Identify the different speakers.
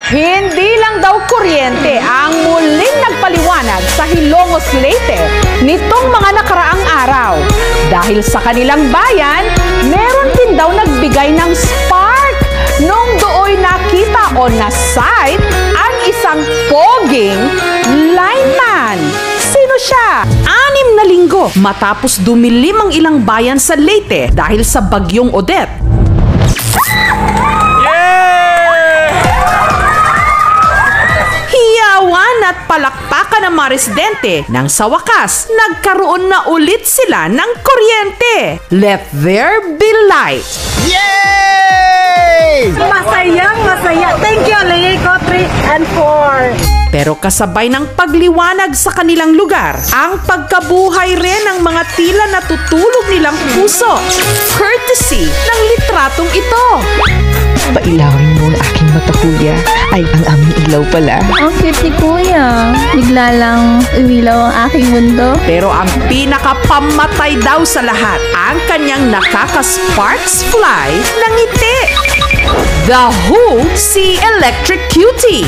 Speaker 1: Hindi lang daw kuryente ang muling nagpaliwanag sa Hilongos, Leyte nitong mga nakaraang araw. Dahil sa kanilang bayan, meron din daw nagbigay ng spark nung dooy nakita o na-sight ang isang poging lineman. Sino siya? 6 na linggo matapos dumilim ang ilang bayan sa Leyte dahil sa bagyong Odette. Hiyawan at palakpakan ng mga residente nang sa wakas, nagkaroon na ulit sila ng kuryente. Let there be light.
Speaker 2: Yay!
Speaker 3: Masayang masaya. Thank you, Lego 3 and 4.
Speaker 1: Pero kasabay ng pagliwanag sa kanilang lugar, ang pagkabuhay rin ng mga tila natutulog nilang puso. Courtesy ng litratong ito.
Speaker 4: Pailawin mo ang aking mata, kuya. Ay, ang aming ilaw pala.
Speaker 5: Ang cute ni Kuya. Bigla lang umilaw ang aking mundo.
Speaker 1: Pero ang pinakapamatay daw sa lahat, ang kanyang nakaka-sparks fly ng ngiti. The Who si Electric Cutie.